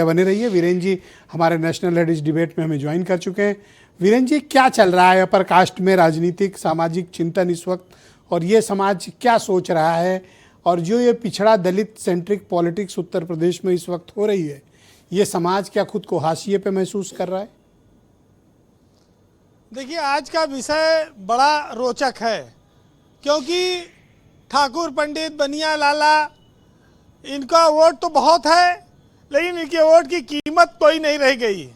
बने रहिए। वीरेंद्र जी हमारे नेशनल लेडीज डिबेट में हमें ज्वाइन कर चुके हैं। वीरेंद्र जी, क्या चल रहा है अपर कास्ट में राजनीतिक सामाजिक चिंतन इस वक्त, और ये समाज क्या सोच रहा है, और जो ये पिछड़ा दलित सेंट्रिक पॉलिटिक्स उत्तर प्रदेश में इस वक्त हो रही है, ये समाज क्या खुद को हाशिए पे महसूस कर रहा है? देखिए, आज का विषय बड़ा रोचक है क्योंकि ठाकुर पंडित बनिया लाला, इनका वोट तो बहुत है लेकिन इनके वोट की कीमत कोई नहीं रह गई।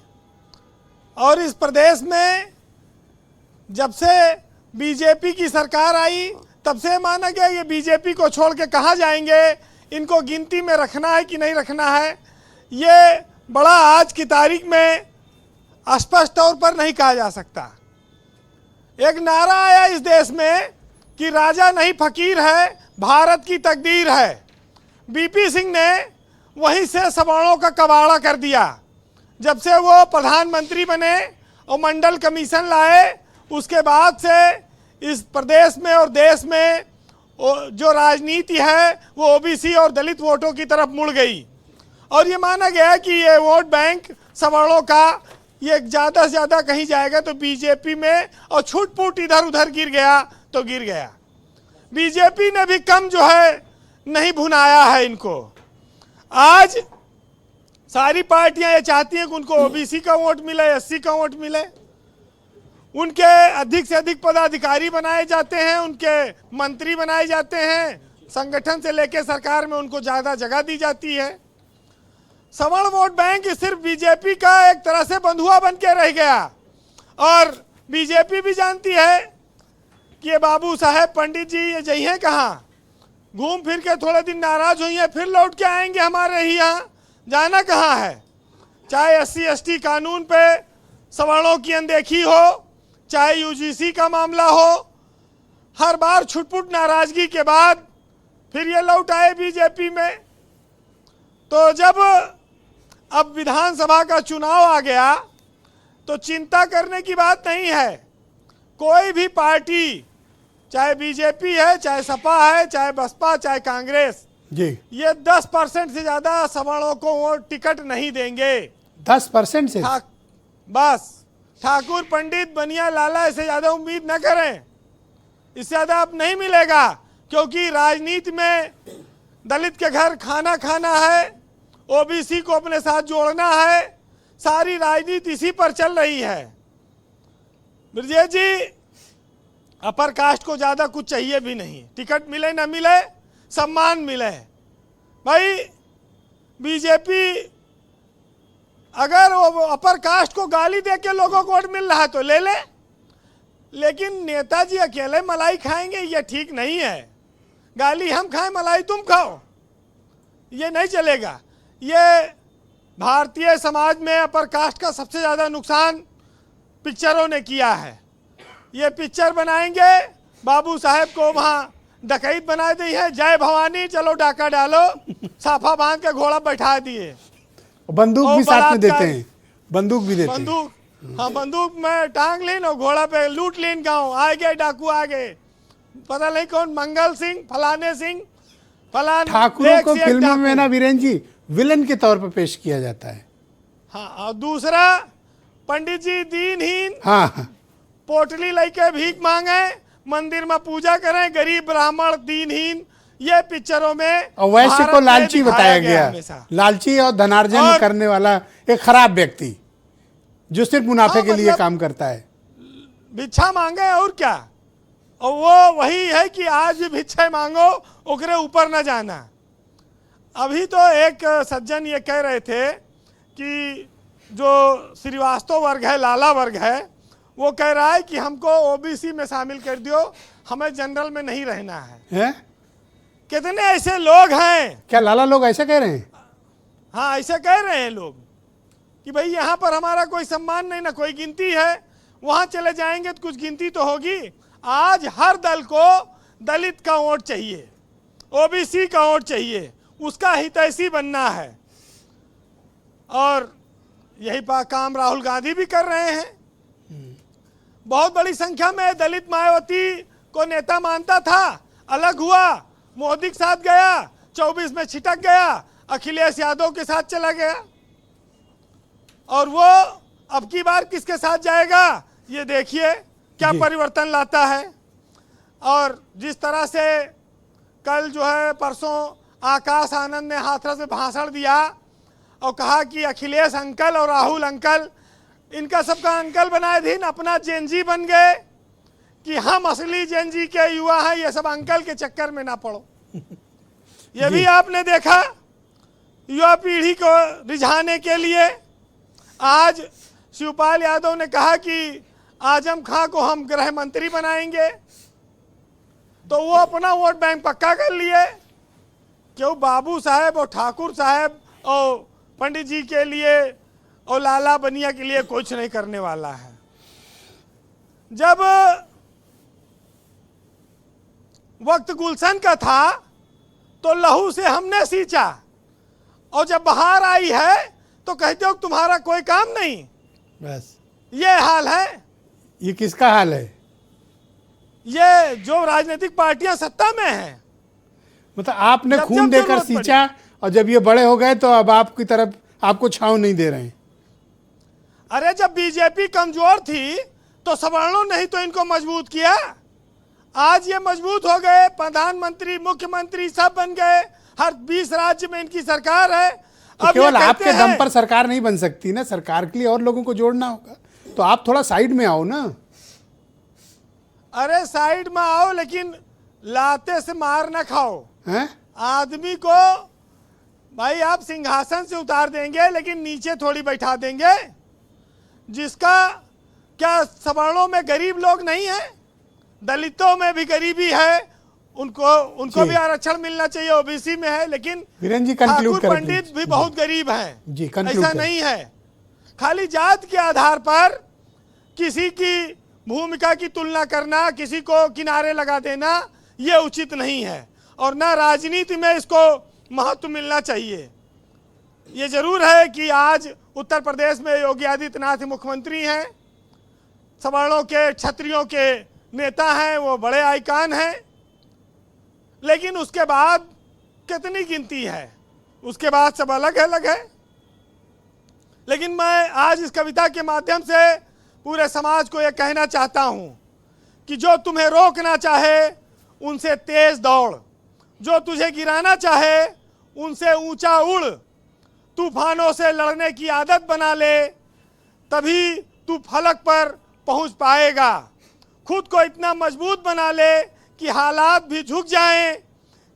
और इस प्रदेश में जब से बीजेपी की सरकार आई तब से माना गया ये बीजेपी को छोड़ के कहाँ जाएंगे, इनको गिनती में रखना है कि नहीं रखना है, ये बड़ा आज की तारीख में स्पष्ट तौर पर नहीं कहा जा सकता। एक नारा आया इस देश में कि राजा नहीं फकीर है, भारत की तकदीर है। बीपी सिंह ने वहीं से सवर्णों का कबाड़ा कर दिया। जब से वो प्रधानमंत्री बने और मंडल कमीशन लाए, उसके बाद से इस प्रदेश में और देश में जो राजनीति है वो ओबीसी और दलित वोटों की तरफ मुड़ गई। और ये माना गया कि ये वोट बैंक सवर्णों का ये ज़्यादा से ज़्यादा कहीं जाएगा तो बीजेपी में, और छूट-फूट इधर उधर गिर गया तो गिर गया। बीजेपी ने भी कम जो है नहीं भुनाया है इनको। आज सारी पार्टियां ये चाहती हैं कि उनको ओबीसी का वोट मिले, एससी का वोट मिले, उनके अधिक से अधिक पदाधिकारी बनाए जाते हैं, उनके मंत्री बनाए जाते हैं, संगठन से लेकर सरकार में उनको ज़्यादा जगह दी जाती है। सवर्ण वोट बैंक सिर्फ बीजेपी का एक तरह से बंधुआ बन के रह गया। और बीजेपी भी जानती है कि ये बाबू साहेब पंडित जी ये जइए कहाँ, घूम फिर के थोड़े दिन नाराज हुई हैं, फिर लौट के आएंगे हमारे ही यहाँ, जाना कहाँ है। चाहे एससी एसटी कानून पे सवर्णों की अनदेखी हो, चाहे यूजीसी का मामला हो, हर बार छुटपुट नाराजगी के बाद फिर ये लौट आए बीजेपी में। तो जब अब विधानसभा का चुनाव आ गया तो चिंता करने की बात नहीं है। कोई भी पार्टी, चाहे बीजेपी है, चाहे सपा है, चाहे बसपा, चाहे कांग्रेस जी, ये 10% से ज्यादा सवर्णों को वोट टिकट नहीं देंगे। 10% से बस ठाकुर पंडित बनिया लाला इससे ज्यादा उम्मीद न करें, इससे ज्यादा अब नहीं मिलेगा। क्योंकि राजनीति में दलित के घर खाना खाना है, ओबीसी को अपने साथ जोड़ना है, सारी राजनीति इसी पर चल रही है। ब्रजेश जी, अपर कास्ट को ज्यादा कुछ चाहिए भी नहीं, टिकट मिले न मिले, सम्मान मिले। भाई बीजेपी अगर वो अपर कास्ट को गाली दे के लोगों को वोट मिल रहा है तो ले ले, लेकिन नेताजी अकेले मलाई खाएंगे ये ठीक नहीं है। गाली हम खाएं, मलाई तुम खाओ, ये नहीं चलेगा। ये भारतीय समाज में अपर कास्ट का सबसे ज़्यादा नुकसान पिक्चरों ने किया है। ये पिक्चर बनाएंगे, बाबू साहेब को वहाँ डकैत बना दी है, जय भवानी चलो डाका डालो, साफा बांध के घोड़ा बैठा दिए, बंदूक भी साथ में देते हैं, बंदूक भी देते हैं। हाँ, बंदूक में टांग लीन और घोड़ा पे लूट लीन गाँव, आ गए डाकू, आ गए, पता नहीं कौन मंगल सिंह फलाने सिंह फलाने। ठाकुरों को फिल्मों में ना वीरेंद्र जी विलन के तौर पर पेश किया जाता है। हाँ, और दूसरा पंडित जी दीनहीन, हाँ, पोटली लेके भीख मांगे, मंदिर में पूजा करें, गरीब ब्राह्मण दीनहीन, ये पिक्चरों में और वैसे को लालची बताया गया, लालची और धनार्जन करने वाला एक खराब व्यक्ति जो सिर्फ मुनाफे के लिए काम करता है, भिक्षा मांगे और क्या। और वो वही है कि आज भी भिक्षा मांगो, ओकरे ऊपर न जाना। अभी तो एक सज्जन ये कह रहे थे कि जो श्रीवास्तव वर्ग है, लाला वर्ग है, वो कह रहा है कि हमको ओबीसी में शामिल कर दियो, हमें जनरल में नहीं रहना है। कितने ऐसे लोग हैं? क्या लाला लोग ऐसे कह रहे हैं? हाँ, ऐसे कह रहे हैं लोग कि भाई यहाँ पर हमारा कोई सम्मान नहीं, ना कोई गिनती है, वहाँ चले जाएंगे तो कुछ गिनती तो होगी। आज हर दल को दलित का वोट चाहिए, ओबीसी का वोट चाहिए, उसका हितैषी बनना है। और यही काम राहुल गांधी भी कर रहे हैं। बहुत बड़ी संख्या में दलित मायावती को नेता मानता था, अलग हुआ, मोदी के साथ गया, 24 में छिटक गया, अखिलेश यादव के साथ चला गया। और वो अब की बार किसके साथ जाएगा ये देखिए क्या जी। परिवर्तन लाता है। और जिस तरह से कल जो है परसों आकाश आनंद ने हाथरस में भाषण दिया और कहा कि अखिलेश अंकल और राहुल अंकल, इनका सबका अंकल बनाए दिन अपना जेनजी बन गए कि हम असली जेनजी के युवा हैं, ये सब अंकल के चक्कर में ना पड़ो। ये भी आपने देखा, युवा पीढ़ी को रिझाने के लिए आज शिवपाल यादव ने कहा कि आजम खां को हम गृह मंत्री बनाएंगे, तो वो अपना वोट बैंक पक्का कर लिए। क्यों बाबू साहब और ठाकुर साहब और पंडित जी के लिए और लाला बनिया के लिए कुछ नहीं करने वाला है। जब वक्त गुलशन का था तो लहू से हमने सींचा, और जब बाहर आई है तो कहते हो तुम्हारा कोई काम नहीं। बस ये हाल है। ये किसका हाल है? ये जो राजनीतिक पार्टियां सत्ता में हैं, मतलब आपने जब खून देकर जरूरत सींचा और जब ये बड़े हो गए तो अब आपकी तरफ आपको छांव नहीं दे रहे हैं। अरे जब बीजेपी कमजोर थी तो सवर्णों ने ही तो इनको मजबूत किया। आज ये मजबूत हो गए, प्रधानमंत्री मुख्यमंत्री सब बन गए, हर 20 राज्य में इनकी सरकार है। तो अब केवल ये आपके कहते दम हैं- पर सरकार नहीं बन सकती ना, सरकार के लिए और लोगों को जोड़ना होगा। तो आप थोड़ा साइड में आओ ना। अरे साइड में आओ, लेकिन लाते से मार ना खाओ। हैं? आदमी को भाई आप सिंहासन से उतार देंगे लेकिन नीचे थोड़ी बैठा देंगे। जिसका क्या सवर्णों में गरीब लोग नहीं है, दलितों में भी गरीबी है, उनको जी। भी आरक्षण मिलना चाहिए, ओबीसी में है। लेकिन वीरेन जी कंक्लूड ठाकुर करें पंडित प्लीज। भी बहुत गरीब हैं। जी, conclude ऐसा करें। नहीं है। खाली जात के आधार पर किसी की भूमिका की तुलना करना, किसी को किनारे लगा देना, ये उचित नहीं है और ना राजनीति में इसको महत्व मिलना चाहिए। ये जरूर है कि आज उत्तर प्रदेश में योगी आदित्यनाथ मुख्यमंत्री हैं, सवर्णों के क्षत्रियों के नेता हैं, वो बड़े आइकान हैं। लेकिन उसके बाद कितनी गिनती है, उसके बाद सब अलग अलग है। लेकिन मैं आज इस कविता के माध्यम से पूरे समाज को यह कहना चाहता हूं कि जो तुम्हें रोकना चाहे उनसे तेज दौड़, जो तुझे गिराना चाहे उनसे ऊंचा उड़, तूफानों से लड़ने की आदत बना ले, तभी तू फलक पर पहुंच पाएगा। खुद को इतना मजबूत बना ले कि हालात भी झुक जाएं,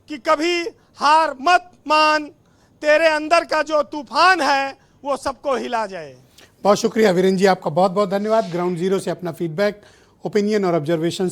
कि कभी हार मत मान, तेरे अंदर का जो तूफान है वो सबको हिला जाए। बहुत शुक्रिया वीरेन जी, आपका बहुत बहुत धन्यवाद। ग्राउंड जीरो से अपना फीडबैक, ओपिनियन और ऑब्जर्वेशन